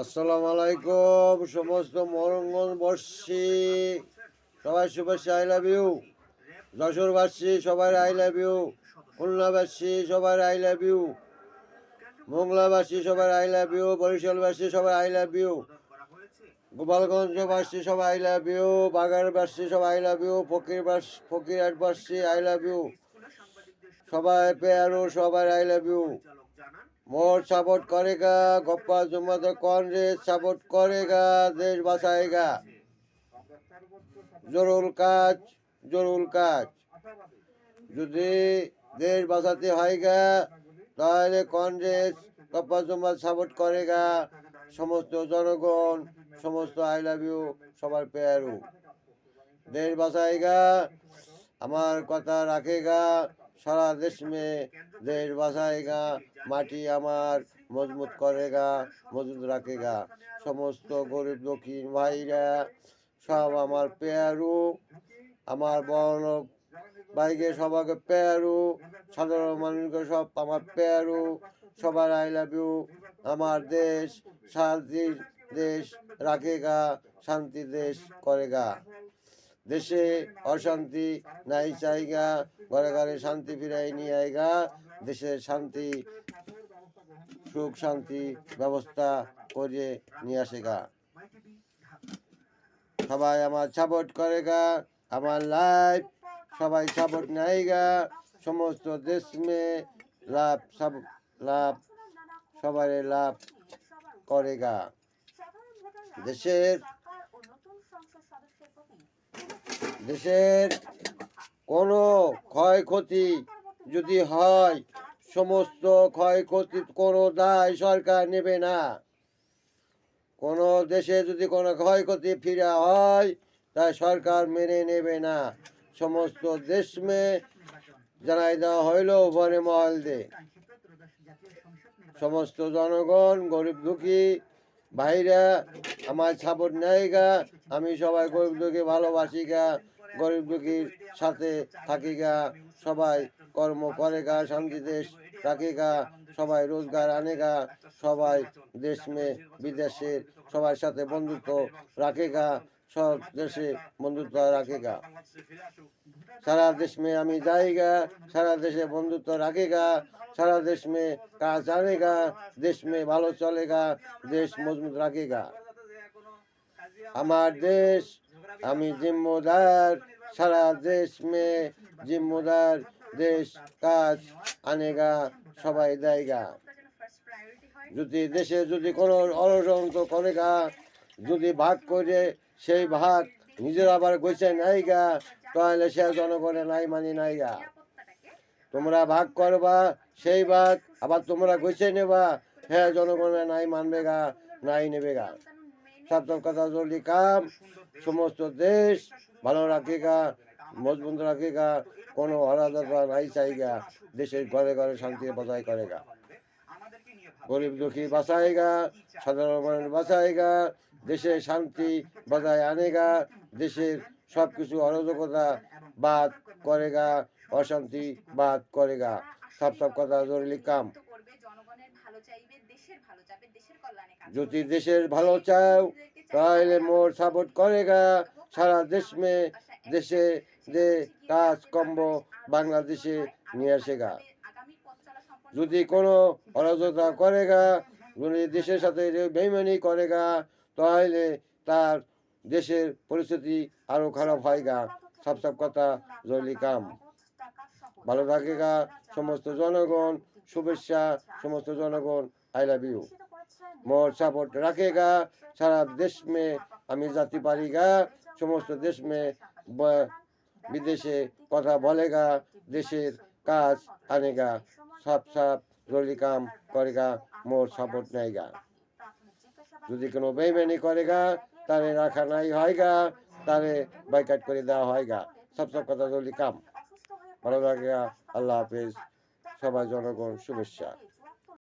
আসসালামু আলাইকুম সমস্ত মরঙ্গলবাসী, সবাই শুভেচ্ছা, আই লাভ ইউ। যশোরবাসী সবাই আই লাভ ইউ। খুলনাবাসী সবাই আই লাভ ইউ। মোংলাবাসী সবাই আই লাভ ইউ। বরিশালবাসী সবাই আই লাভ ইউ। গোপালগঞ্জবাসী সবাই আই লাভ ইউ। বাগারবাসী সবাই আই লাভ ইউ। ফকিরহাটবাসী আই লাভ ইউ। সবাই পেয়ারো সবাই আই লাভ ইউ। মোর সাপোর্ট করেগা, গপ্পা জমাতে কংগ্রেস সাপোর্ট করেগা, দেশ বাঁচাएगा। জরুল কাজ, জরুল কাজ। যদি দেশ বাঁচাতে হয়গা তাহলে কংগ্রেস গপ্পা জমাত সাপোর্ট করেগা। সমস্ত জনগণ, সমস্ত আই লাভ ইউ, সবার পেয়ারু। দেশ বাঁচাएगा, আমার কথা রাখেগা। সারা দেশ में देश बसाएगा, माटी আমার মজবুত করেগা, মজবুত রাখেগা। সমস্ত গরিব দুঃখী ভাইরা সব আমার পেয়ারু, আমার বড় ভাইকে সবাইকে পেয়ারু, সাধারণ মানুষকে সব আমার পেয়ারু, সবার আই লাভ ইউ। আমার দেশ শান্তির দেশ রাখেগা, শান্তি দেশ করেগা। দেশে অশান্তি নাই চাইগা, ঘরে ঘরে শান্তি ফিরাই নিয়ে আইগা। দেশের শান্তি সুখ শান্তি ব্যবস্থা করে নিয়ে আসেগা। সবাই আমার সাপোর্ট করেগা, আমার লাইফ সবাই সাপোর্ট নেয়গা। সমস্ত দেশ মে লাভ, সব লাভ, সবাই লাভ করেগা। দেশের দেশের কোনো ক্ষয়ক্ষতি যদি হয়, সমস্ত ক্ষয়ক্ষতির কোনো দায় সরকার নেবে না। কোনো দেশে যদি কোনো ক্ষয়ক্ষতি ফিরা হয় তাই সরকার মেনে নেবে না। সমস্ত দেশ মে জানাই দেওয়া হইল বনে মহল দে। সমস্ত জনগণ গরিব দুঃখী ভাইরা আমার সাপোর্ট নেয়গা। আমি সবাই গরিব দুঃখী ভালোবাসি গা, গরিব দুঃখীর সাথে থাকি গা। সবাই কর্ম করেগা, শান্তি দেশ রাখেগা, সবাই রোজগার আনেগা, সবাই দেশ মে বিদেশে সবার সাথে বন্ধুত্ব রাখেগা, সব দেশে বন্ধুত্ব রাখেগা। সারা দেশ में আমি जाएगा, সারা দেশে বন্ধুত্ব রাখেগা, সারা দেশ में কাজ আনেগা, দেশ में ভালো চলেগা, দেশ মজবুত রাখেগা। আমার দেশ আমি जिम्मेदार, সারা দেশ में जिम्मेदार, দেশ কাজ আনেগা, সবাই দেয়গা। যদি দেশে যদি কোনো অরাজকতা করেগা, যদি ভাগ করে সেই ভাগ নিজের আবার গোছে নাইগা, তাহলে সে জনগণের নাই মানি নাইগা। তোমরা ভাগ করবা সেই ভাগ আবার তোমরা গোছে নেবা, হ্যাঁ জনগণের নাই মানবেগা, নাই নেবেগা। সব কথা জলদি কাম, সমস্ত দেশ ভালো রাখেগা, মজবুত রাখেগা, কোনো অরাজকতা নাই চাইগা, দেশের ঘরে ঘরে শান্তি বজায় করেগা। গরিব দুঃখী বাঁচাएगा, সাধারণ মানুষ বাঁচাएगा, দেশে শান্তি বজায় আনেগা, দেশের সব কিছু অরাজকতা বাদ করেগা, অশান্তি বাদ করেগা। সব কথা জরুরি কাম। যদি দেশের ভালো চাও তাহলে মোর সাপোর্ট করেগা। সারা দেশ মে দেশে যে কাজ কম্ব বাংলাদেশে নিয়ে আসেগা। যদি কোনো অরাজকতা করেগা, যদি দেশের সাথে বেইমানি করেগা, তাহলে তার দেশের পরিস্থিতি আরো খারাপ হয়গা। সব কথা জরুরি কাম। ভালো থাকেগা সমস্ত জনগণ, শুভেচ্ছা সমস্ত জনগণ, আই লাভ ইউ। মোর সাপোর্ट रखेगा, सारा देश में আমি जाती पारीगा, समस्त देश में विदेशे कथा बोलेगा, देशेर काज आनेगा, सब जरूरी काम करेगा, मोर सापोर्ट नेगा। যদি কোনো বেইমানি করেগা তারে রাখা নাই হয়গা, তারে বাইকাট করে দেওয়া হয়গা। সব কথা জরুরি কাম। ভালো থাকেগা। আল্লাহ হাফেজ। সবাই জনগণ শুভেচ্ছা।